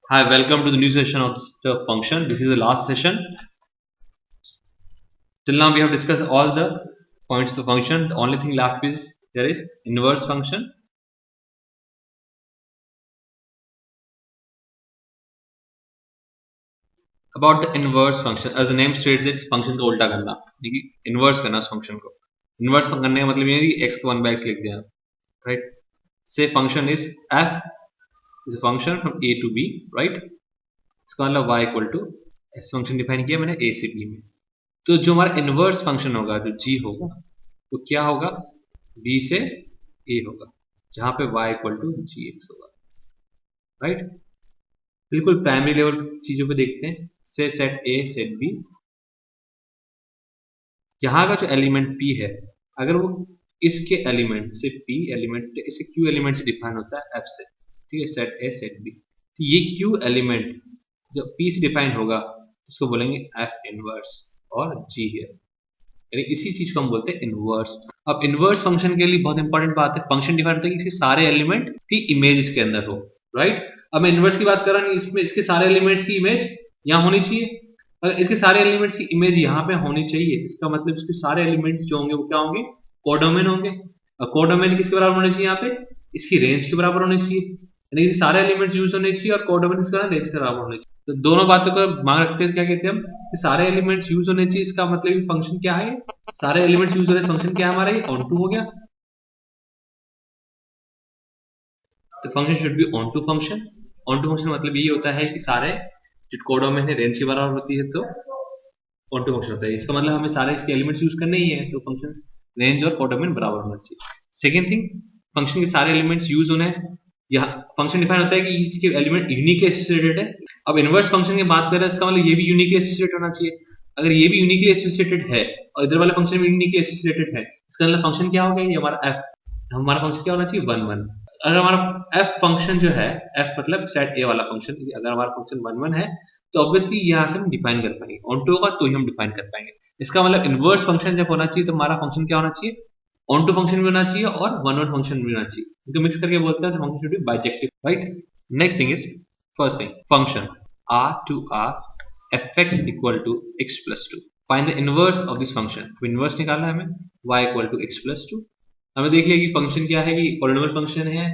Hi, welcome to the new session of the function. This is the last session. Till now we have discussed all the points of the function. The only thing left is there is inverse function. About the inverse function, as the name states, it function को उल्टा करना, inverse करना उस function को. Inverse करने का मतलब ये है कि x को 1/x लिख दिया, right? Say function is f is a function from a to b, right? इसका मतलब y equal to s function define किया मैंने a से b में. तो जो हमारा इनवर्स फंक्शन होगा, जो g होगा, वो क्या होगा? b से a होगा, जहां पे y इक्वल टू gx होगा, राइट? बिल्कुल प्राइमरी लेवल चीजों पे देखते हैं. से सेट a सेट b, यहाँ का जो एलिमेंट p है, अगर वो इसके एलिमेंट से p एलिमेंट इसे q एलिमेंट से डिफाइन होता है f से, ठीक है, सेट a सेट b. तो ये q एलिमेंट जो p से डिफाइन होगा उसको बोलेंगे f इनवर्स और g है, यानी इसी चीज को हम बोलते हैं इनवर्स. अब इनवर्स फंक्शन के लिए बहुत इंपॉर्टेंट बात है, फंक्शन डिफाइन होता है कि इसके सारे एलिमेंट की इमेज इसके अंदर हो, राइट? अब मैं इनवर्स की बात कर रहा हूँ, इसमें इसके सारे एलिमेंट्स की इमेज यहाँ होनी चाहिए. अगर इसके सारे एलिमेंट्स की इमेज यहाँ पे होनी चाहिए, इसका मतलब इसके सारे एलिमेंट्स जो होंगे वो क्या होंगे? कोडोमेन होंगे. कोडोमेन किसके बराबर होने चाहिए? यहाँ पे इसकी रेंज के बराबर होने चाहिए, यानी कि सारे एलिमेंट्स यूज होने चाहिए और कोडोमेन इसका रेंज के बराबर होने चाहिए. तो दोनों बातों को मान रखते हैं, क्या कहते हैं हम कि सारे एलिमेंट्स यूज होने चाहिए. इसका मतलब फंक्शन क्या है? सारे एलिमेंट्स यूज हो रहे, फंक्शन क्या है हमारा? ये ऑन टू हो गया. तो function should be onto function. Onto function मतलब ये होता है कि सारे जो कोडोमेन है रेंज के बराबर होती है, तो ऑन टू फंक्शन होता है. इसका मतलब हमें सारे इसके एलिमेंट्स यूज करने ही है, तो फंक्शन रेंज और कोडोमेन बराबर होना चाहिए. सेकेंड थिंग, फंक्शन के सारे एलिमेंट्स यूज होने हैं. यहाँ फंक्शन डिफाइन होता है कि इसके एलिमेंट यूनिकली एसोसिएटेड है. अब इनवर्स फंक्शन की बात करें, इसका मतलब ये भी यूनिकली एसोसिएटेड होना चाहिए. अगर ये भी यूनिकली एसोसिएटेड है और इधर वाला फंक्शन भी यूनिकली एसोसिएटेड है, इसका मतलब फंक्शन क्या हो गया? ये हमारा f, हमारा फंक्शन क्या होना चाहिए? 1 1. अगर हमारा f फंक्शन जो है, f मतलब सेट a वाला फंक्शन, अगर हमारा फंक्शन 1 1 है, तो ऑब्वियसली यहाँ से हम डिफाइन कर पाएंगे. ऑन टू होगा तो ही हम डिफाइन कर पाएंगे. इसका मतलब इनवर्स फंक्शन जब होना चाहिए तो हमारा फंक्शन क्या होना चाहिए? ऑन टू फंक्शन भी होना चाहिए और 1 1 फंक्शन भी होना चाहिए. इनको मिक्स करके बोलते हैं तो function should B bijective, right? Next thing is, first thing, function r to r fx equal to x plus 2. Find the inverse of this function. तो इनवर्स निकालना है हमें, y equal to x plus 2. हमें देख लिया कि function क्या है, कि पॉलिनोमियल फंक्शन है,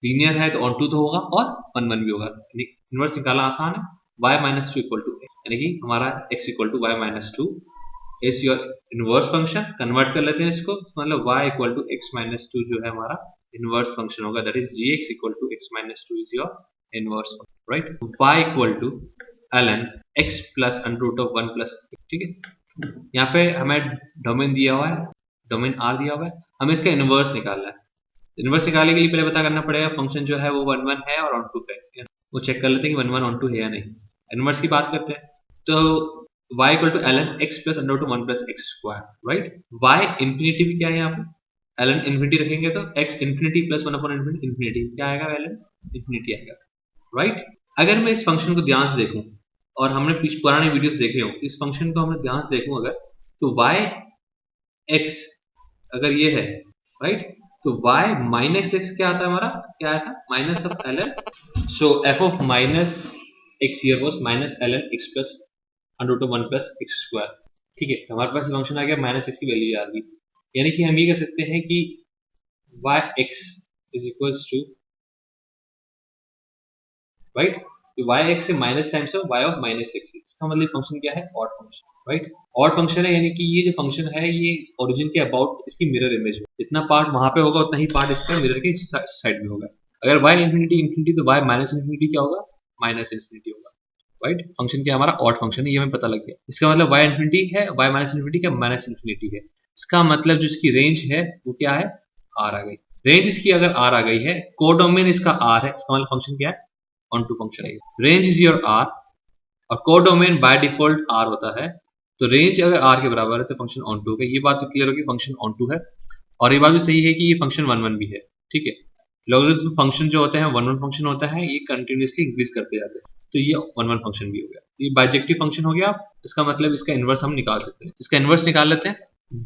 लीनियर है, तो ऑन टू तो होगा और 1 1 भी होगा. इनवर्स निकालना आसान है. y minus 2 इक्वल टू, यानी कि हमारा x equal to y minus 2 is your inverse function. Convert कर लेते हैं इसको, मतलब y equal to x minus 2 जो है हमारा इनवर्स फंक्शन होगा, that is gx equal to x minus 2 is your inverse function, right? y equal to ln x plus under root of 1 plus, ठीक है. यहाँ पे हमें डोमेन दिया हुआ है, डोमेन r दिया हुआ है, हमें इसका इनवर्स निकालना है. इनवर्स निकालने के लिए पहले पता करना पड़ेगा फंक्शन जो है वो 1 1 है और ऑन टू है. वो चेक कर लेते हैं कि 1 1 ऑन टू है या नहीं. इनवर्स की बात करते हैं, तो y equal to ln x plus under root 1 plus x square, right? y infinity भी क्या है यहाँ पे? ln इंफिनिटी रखेंगे तो x infinity plus 1 upon infinity क्या आएगा? ln इंफिनिटी आएगा, राइट? अगर मैं इस फंक्शन को ध्यान से देखूं, और हमने पुराने वीडियोस देखे हो, इस फंक्शन को हमने ध्यान से देखूं अगर, तो y x अगर ये है, राइट, तो y माइनस एक्स क्या आता है हमारा? क्या आया था? Minus of ln. So f of minus x here was minus ln x plus under root of 1 plus x square, ठीक है. तो हमारे पास फंक्शन आ गया माइनस एक्स की वैल्यू आ गई, यानी कि हम ये कह सकते हैं कि y x is equals to, right, y x से minus times of y of minus x. इसका मतलब फंक्शन क्या है? Odd function, right? Odd function है, यानी कि ये जो फंक्शन है ये ओरिजिन के अबाउट इसकी मिरर इमेज है. जितना पार्ट वहां पे होगा उतना ही पार्ट इसका मिरर के साइड में होगा. अगर y इंफिनिटी इंफिनिटी तो y माइनस इंफिनिटी क्या होगा? माइनस इंफिनिटी होगा, राइट? फंक्शन क्या हमारा? ऑड फंक्शन है, ये हमें पता लग गया. इसका मतलब y इंफिनिटी है, y माइनस इंफिनिटी क्या? माइनस इंफिनिटी है. इसका मतलब जो इसकी रेंज है वो क्या है? r आ गई. रेंज इसकी अगर r आ गई है, कोडोमेन इसका r है, इसका मतलब फंक्शन क्या है? ऑन टू फंक्शन है. रेंज इज योर r और कोडोमेन बाय डिफॉल्ट r होता है, तो रेंज अगर r के बराबर है तो फंक्शन ऑन टू है. ये बात तो क्लियर होगी, फंक्शन ऑन टू है. और ये बात भी सही है कि ये फंक्शन 1 1 भी है, ठीक है. लॉगरिथम फंक्शन जो होते हैं 1 1 फंक्शन होता है, ये कंटिन्यूअसली इंक्रीज करते जाते हैं, तो ये 1 1 फंक्शन भी हो गया. ये बाइजेक्टिव फंक्शन हो गया. इसका मतलब इसका इनवर्स हम निकाल सकते हैं. इसका इनवर्स निकाल लेते हैं.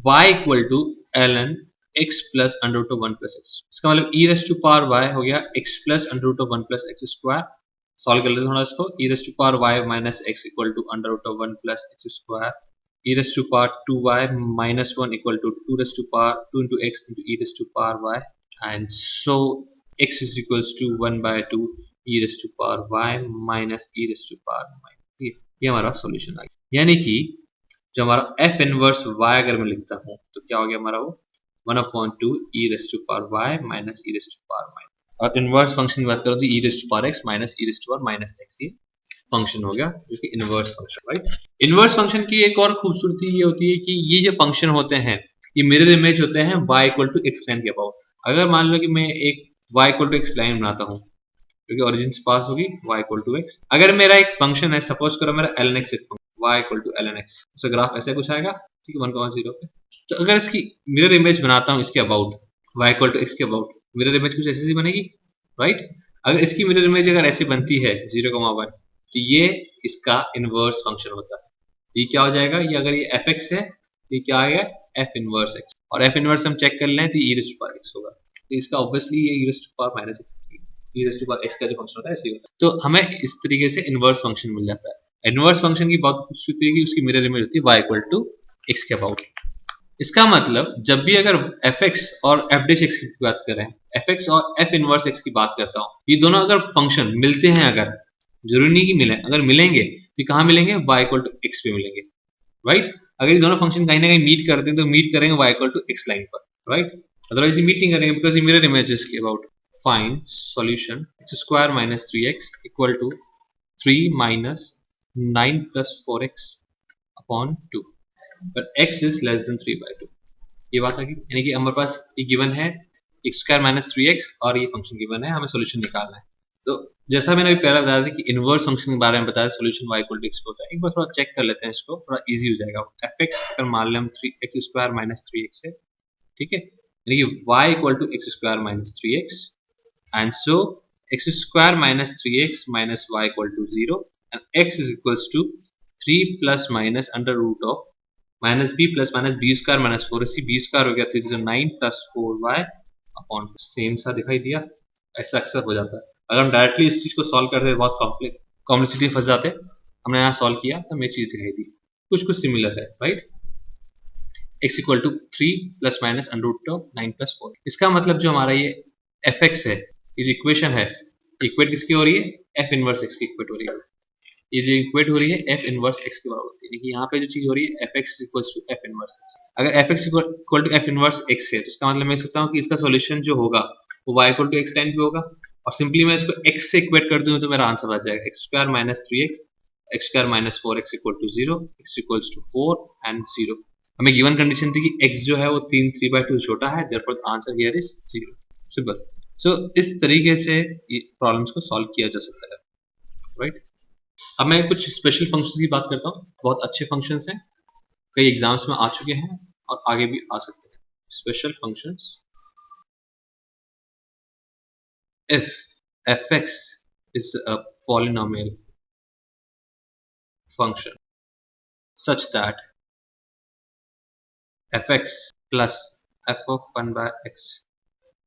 y equal to ln x plus under root of 1 plus x. इसका मतलब e raise to power y हो गया x plus under root of 1 plus x square solve कर लेते हैं थोड़ा इसको। e raise to power y minus x equal to under root of 1 plus x square, e raise to power 2y minus 1 equal to 2 raise to power 2 into x into e raise to power y, and so x is equals to 1 by 2 e raise to power y minus e raise to power y। ये हमारा solution आ गया। यानी कि जो हमारा f inverse y अगर मैं लिखता हूँ तो क्या हो गया हमारा वो 1/2 e raise to power y minus e raise to power y। और इनवर्स फंक्शन की बात करो तो e raise to power x minus e raise to power minus x, ये फंक्शन हो गया जो कि inverse function, right. Inverse function की एक और खूबसूरती ये होती है कि ये जो फंक्शन होते हैं ये मिरर इमेज होते हैं y equal to x line के अबाउट। अगर मान लो कि मैं एक y equal to x line बनाता हूँ क्योंकि ओरिजिन से पास होगी y इक्वल टू x, अगर मेरा एक फंक्शन है, सपोज करो मेरा ln x y equal to ln x, उसका ग्राफ ऐसे कुछ आएगा, ठीक है, 1,0 पे। तो अगर इसकी मिरर इमेज बनाता हूँ इसके about y equal to x के अबाउट, मिरर इमेज कुछ ऐसी बनेगी, राइट। अगर इसकी मिरर इमेज अगर ऐसी बनती है 0,1, तो ये इसका इनवर्स फंक्शन होता है। ये क्या हो जाएगा, ये अगर ये fx है ये क्या आएगा f इनवर्स x, और f इनवर्स हम चेक कर लें तो e raise to power x होगा। तो इसका ऑब्वियसली ये e raise to power minus x, e raise to power x का जो फंक्शन होता है ऐसे ही होता है। तो हमें इस तरीके से इनवर्स फंक्शन मिल जाता है। इनवर्स फंक्शन की बहुत खूबसूरती है कि उसकी मिरर इमेज होती है y इक्वल टू x के अबाउट। इसका मतलब जब भी अगर fx और f डैश x की बात करें, fx और f इनवर्स x की बात करता हूँ, ये दोनों अगर फंक्शन मिलते हैं, अगर जरूरी नहीं कि मिले, अगर मिलेंगे तो कहाँ मिलेंगे, y इक्वल टू x पे मिलेंगे, राइट। अगर ये दोनों फंक्शन कहीं ना कहीं मीट करते हैं तो मीट करेंगे y equal to x line पर, राइट। अदरवाइज ये मीट नहीं करेंगे बिकॉज ये मिरर इमेजेस के about. Find solution x square minus 3x equal to 3 minus 9 plus 4x upon 2 पर x इज लेस देन 3/2। ये बात आ गई, यानी कि हमारे पास ये गिवन है x स्क्वायर माइनस 3x और ये फंक्शन गिवन है, हमें सॉल्यूशन निकालना है। तो जैसा मैंने अभी पहले बताया था कि इनवर्स फंक्शन के बारे में बताया, solution y equal to x होता है। एक बार थोड़ा चेक कर लेते हैं इसको, थोड़ा इजी हो जाएगा। fx अगर मान लें हम 3x स्क्वायर माइनस 3x है, ठीक है, यानी कि y equal to x square minus 3x, and so x square minus 3x minus y equal to 0 and x is equals to 3 plus minus under root of minus b plus minus b square minus 4ac, b square हो गया 3 तो 9 plus 4y upon, same सा दिखाई दिया, ऐसा अक्सर हो जाता है। अगर हम डायरेक्टली इस चीज को सॉल्व करते बहुत कॉम्प्लेक्सिटी फंस जाते, हमने यहाँ सॉल्व किया तो हमें चीज दिखाई दी कुछ कुछ सिमिलर है, right. x equal to 3 plus minus under root of 9 plus 4। इसका मतलब जो हमारा ये fx है, ये जो इक्वेशन है, इक्वेट किसकी हो रही है, f इनवर्स x की इक्वेट हो रही है। ये जो इक्वेट हो रही है f इनवर्स x के बराबर होती है, यानी कि यहाँ पे जो चीज हो रही है fx equals to f inverse x। अगर fx equal to f inverse x है तो इसका मतलब मैं लिख सकता हूँ कि इसका सॉल्यूशन जो होगा वो y equal to x line पे होगा, और सिंपली मैं इसको x से इक्वेट कर दूं तो मेरा आंसर आ जाएगा x square minus 3x, x square minus 4x equal to 0, x equals to 4 and 0। हमें गिवन कंडीशन थी कि x जो है वो 3/2 छोटा है, therefore answer here is 0, simple. So इस तरीके से प्रॉब्लम्स को सॉल्व किया जा सकता है, राइट। अब मैं कुछ स्पेशल फंक्शंस की बात करता हूँ, बहुत अच्छे फंक्शंस हैं, कई एग्जाम्स में आ चुके हैं और आगे भी आ सकते हैं। Special functions, if fx is a polynomial function such that fx plus f of 1 by x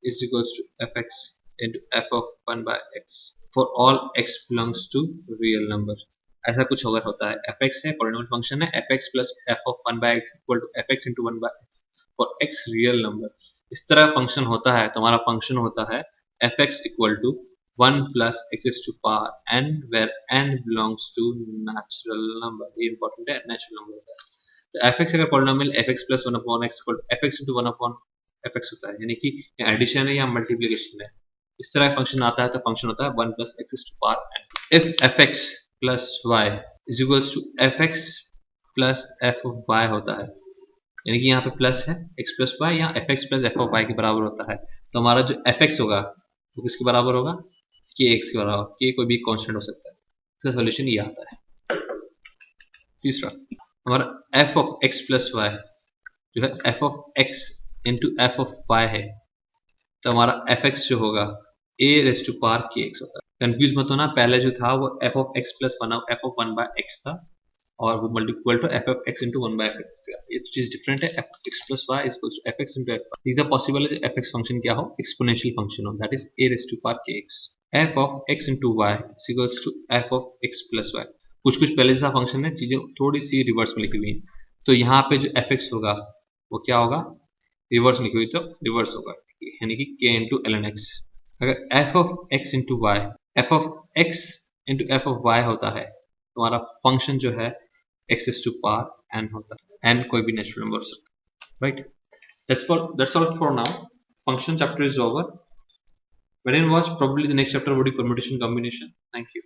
is equals to fx into f of 1 by x for all x belongs to real number, ऐसा कुछ अगर होता है, fx है polynomial function है, fx plus f of 1 by x equal to fx into 1 by x for x real number, इस तरह function होता है तो हमारा फंक्शन होता है fx equal to 1 plus x to power n where n belongs to natural number। ये important है, नेचुरल नंबर होता है। तो fx अगर polynomial fx plus 1 upon x equal to fx into 1 upon fx होता है, यानी कि एडिशन है या मल्टीप्लिकेशन है, इस तरह फंक्शन आता है तो फंक्शन होता है 1 plus x to power n। if fx plus y is equals to fx plus f of y होता है, यानी कि यहाँ पे प्लस है x प्लस वाई, यहाँ fx plus f of y के बराबर होता है, तो हमारा जो fx होगा वो किसके बराबर होगा, kx के बराबर। k कोई भी कांस्टेंट हो सकता है, इसका सॉल्यूशन ये आता है। तीसरा हमारा f of x plus y जो है f of x into f of y है, तो हमारा fx जो होगा a raise to power kx होता है। कंफ्यूज मत होना, पहले जो था वो f of x प्लस f of 1 by x था और वो multiple to f of x into 1 by x था। ये चीज डिफरेंट है, f x plus y is equals to f x into f। तीसरा पॉसिबल है f x फंक्शन क्या हो, एक्सपोनेंशियल फंक्शन हो, that is a raise to power kx। f of x into y is equals to f of x plus y। कुछ पहले जैसा function है, चीजें थोड़ी सी रिवर्स में लिखी हुई हैं। तो यहाँ पे जो fx होगा वो क्या होगा, रिवर्स में लिखी हुई तो रिवर्स होगा, यानी कि k इंटू ln x। अगर f of x into y, f of x into f of y होता है तो हमारा फंक्शन जो है x is to power n होता है, n कोई भी नेचुरल नंबर हो सकता है, right. That's all for now. Function chapter is over. When you watch, probably the next chapter would be permutation combination. Thank you.